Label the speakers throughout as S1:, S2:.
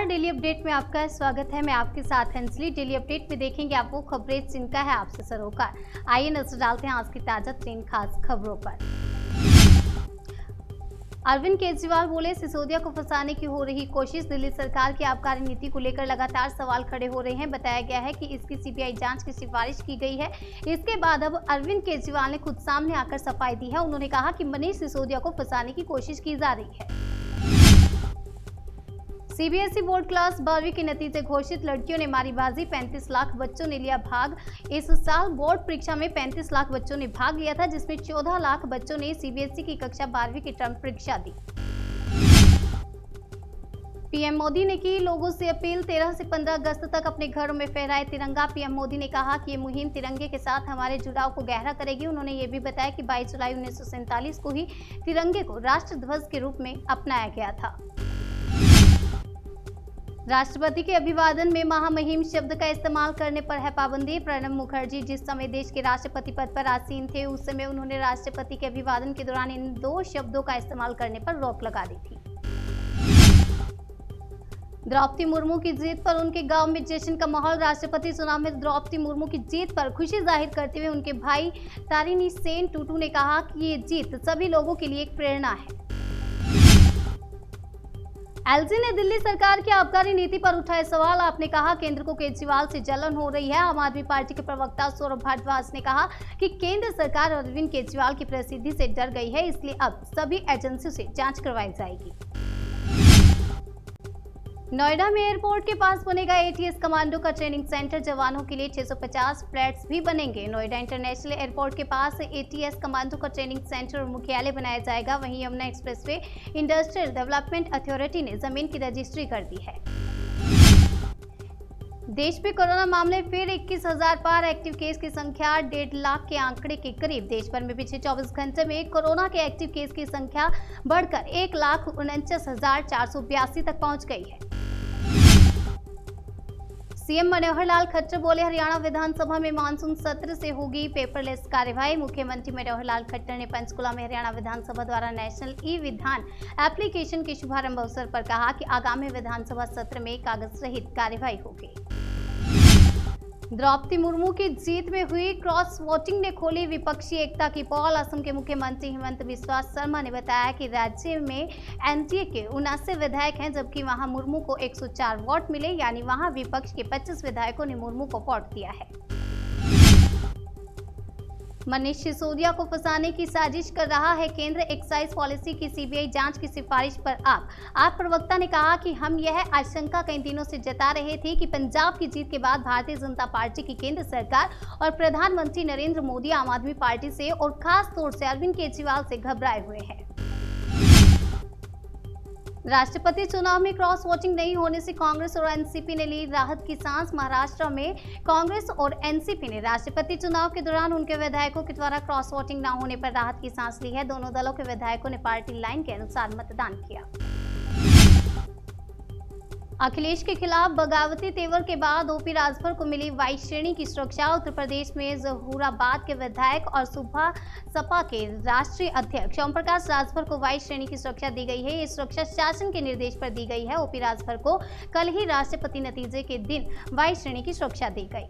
S1: नमस्कार, daily update में आपका स्वागत है। मैं आपके साथ हंसली। डेली अपडेट में देखेंगे आप वो खबरें जिनका है आपसे सरोकार। आइए नजर डालते हैं आज की ताजा 3 खास खबरों पर। अरविंद केजरीवाल बोले, सिसोदिया को फंसाने की हो रही कोशिश। दिल्ली सरकार की आबकारी नीति को लेकर लगातार सवाल खड़े हो रहे हैं। बताया गया है कि इसकी सीबीआई जांच की सिफारिश की गई है। इसके बाद अब अरविंद केजरीवाल ने खुद सामने आकर सफाई दी है। उन्होंने कहा कि मनीष सिसोदिया को फंसाने की कोशिश की जा रही है। सीबीएसई बोर्ड क्लास 12वीं के नतीजे घोषित। लड़कियों ने मारी बाजी, 35 लाख बच्चों ने लिया भाग। इस साल बोर्ड परीक्षा में 35 लाख बच्चों ने भाग लिया था, जिसमें 14 लाख बच्चों ने सीबीएसई की कक्षा 12वीं की टर्म परीक्षा दी। पीएम मोदी ने की लोगों से अपील, 13 से 15 अगस्त तक अपने घरों में फहराए तिरंगा। पीएम मोदी ने कहा कि ये मुहिम तिरंगे के साथ हमारे जुड़ाव को गहरा करेगी। उन्होंने ये भी बताया कि 22 जुलाई 1947 को ही तिरंगे को राष्ट्र ध्वज के रूप में अपनाया गया था। राष्ट्रपति के अभिवादन में महामहिम शब्द का इस्तेमाल करने पर है पाबंदी। प्रणब मुखर्जी जिस समय देश के राष्ट्रपति पद पर आसीन थे, उस समय उन्होंने राष्ट्रपति के अभिवादन के दौरान इन 2 शब्दों का इस्तेमाल करने पर रोक लगा दी थी। द्रौपदी मुर्मू की जीत पर उनके गांव में जश्न का माहौल। राष्ट्रपति चुनाव में द्रौपदी मुर्मू की जीत पर खुशी जाहिर करते हुए उनके भाई तारिणी सेन टूटू ने कहा कि ये जीत सभी लोगों के लिए एक प्रेरणा है। एलजी ने दिल्ली सरकार की आबकारी नीति पर उठाए सवाल। आपने कहा केंद्र को केजरीवाल से जलन हो रही है। आम आदमी पार्टी के प्रवक्ता सौरभ भारद्वाज ने कहा कि केंद्र सरकार अरविंद केजरीवाल की प्रसिद्धि से डर गई है, इसलिए अब सभी एजेंसियों से जांच करवाई जाएगी। नोएडा में एयरपोर्ट के पास बनेगा एटीएस कमांडो का ट्रेनिंग सेंटर। जवानों के लिए 650 फ्लैट्स भी बनेंगे। नोएडा इंटरनेशनल एयरपोर्ट के पास एटीएस कमांडो का ट्रेनिंग सेंटर और मुख्यालय बनाया जाएगा। वहीं Yamuna expressway industrial development authority ने जमीन की रजिस्ट्री कर दी है। देश में कोरोना मामले फिर 21,000 पार। एक्टिव केस की संख्या 1.5 लाख के आंकड़े के करीब। देश भर में पिछले 24 घंटे में कोरोना के एक्टिव केस की संख्या बढ़कर 1,49,482 तक पहुंच गई है। सीएम मनोहर लाल खट्टर बोले, हरियाणा विधानसभा में मानसून सत्र से होगी पेपरलेस कार्यवाही। मुख्यमंत्री मनोहर लाल खट्टर ने पंचकुला में हरियाणा विधानसभा द्वारा नेशनल ई विधान एप्लीकेशन के शुभारंभ अवसर पर कहा कि आगामी विधानसभा सत्र में कागज रहित कार्यवाही होगी। द्रौपदी मुर्मू की जीत में हुई क्रॉस वोटिंग ने खोली विपक्षी एकता की पोल। असम के मुख्यमंत्री हिमंत बिस्वा शर्मा ने बताया कि राज्य में एनडीए के 79 विधायक हैं, जबकि वहां मुर्मू को 104 वोट मिले, यानी वहां विपक्ष के 25 विधायकों ने मुर्मू को वोट दिया है। मनीष सिसोदिया को फंसाने की साजिश कर रहा है केंद्र। एक्साइज पॉलिसी की सीबीआई जांच की सिफारिश पर आप प्रवक्ता ने कहा कि हम यह आशंका कई दिनों से जता रहे थे कि पंजाब की जीत के बाद भारतीय जनता पार्टी की केंद्र सरकार और प्रधानमंत्री नरेंद्र मोदी आम आदमी पार्टी से और खास तौर से अरविंद केजरीवाल से घबराए हुए हैं। राष्ट्रपति चुनाव में क्रॉस वोटिंग नहीं होने से कांग्रेस और एनसीपी ने ली राहत की सांस। महाराष्ट्र में कांग्रेस और एनसीपी ने राष्ट्रपति चुनाव के दौरान उनके विधायकों के द्वारा क्रॉस वोटिंग न होने पर राहत की सांस ली है। दोनों दलों के विधायकों ने पार्टी लाइन के अनुसार मतदान किया। अखिलेश के खिलाफ बगावती तेवर के बाद ओपी राजभर को मिली वाई श्रेणी की सुरक्षा। उत्तर प्रदेश में जहूराबाद के विधायक और सुबह सपा के राष्ट्रीय अध्यक्ष ओम प्रकाश राजभर को वाई श्रेणी की सुरक्षा दी गई है। ये सुरक्षा शासन के निर्देश पर दी गई है। ओपी राजभर को कल ही राष्ट्रपति नतीजे के दिन वाई श्रेणी की सुरक्षा दी गई।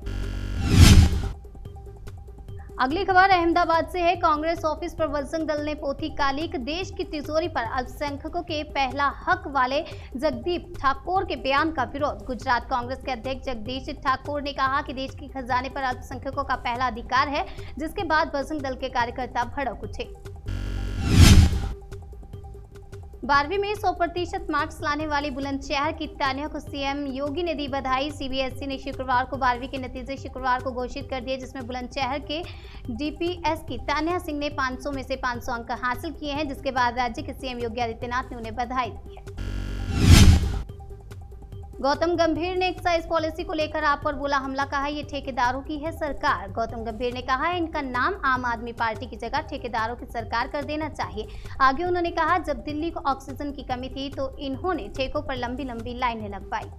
S1: अगली खबर अहमदाबाद से है। कांग्रेस ऑफिस पर बजरंग दल ने पोथी कालिक। देश की तिजोरी पर अल्पसंख्यकों के पहला हक वाले जगदीप ठाकुर के बयान का विरोध। गुजरात कांग्रेस के अध्यक्ष जगदीश ठाकुर ने कहा कि देश के खजाने पर अल्पसंख्यकों का पहला अधिकार है, जिसके बाद बजरंग दल के कार्यकर्ता भड़क उठे। 12वीं में 100% मार्क्स लाने वाली बुलंदशहर की तान्या को सीएम योगी ने दी बधाई। सीबीएसई ने शुक्रवार को 12वीं के नतीजे शुक्रवार को घोषित कर दिए, जिसमें बुलंदशहर के डीपीएस की तान्या सिंह ने 500 में से 500 अंक हासिल किए हैं, जिसके बाद राज्य के सीएम योगी आदित्यनाथ ने उन्हें बधाई दी है। गौतम गंभीर ने एक्साइज पॉलिसी को लेकर आप पर बोला हमला, कहा ये ठेकेदारों की है सरकार। गौतम गंभीर ने कहा इनका नाम आम आदमी पार्टी की जगह ठेकेदारों की सरकार कर देना चाहिए। आगे उन्होंने कहा जब दिल्ली को ऑक्सीजन की कमी थी तो इन्होंने ठेकों पर लंबी लंबी लाइनें लगवाई।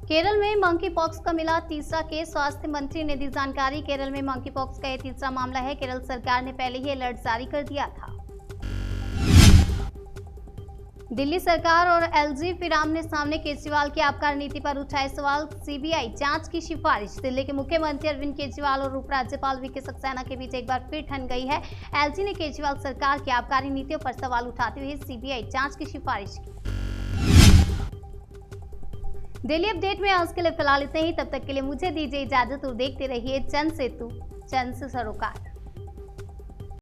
S1: केरल में मंकी पॉक्स का मिला तीसरा केस। स्वास्थ्य मंत्री ने दी जानकारी। केरल में मंकी पॉक्स का यह तीसरा मामला है। केरल सरकार ने पहले ही अलर्ट जारी कर दिया था। दिल्ली सरकार और एलजी फिर आमने सामने। केजरीवाल की आबकारी नीति पर उठाए सवाल, सीबीआई जांच की सिफारिश। दिल्ली के मुख्यमंत्री अरविंद केजरीवाल और उपराज्यपाल वीके सक्सेना के बीच एक बार फिर ठन गई है। एलजी ने केजरीवाल सरकार की आबकारी नीतियों पर सवाल उठाते हुए सीबीआई जांच की सिफारिश की। दिल्ली अपडेट में आज के लिए फिलहाल इतना ही। तब तक के लिए मुझे दीजिए इजाजत और देखते रहिए जन सेतु जन से सरोकार।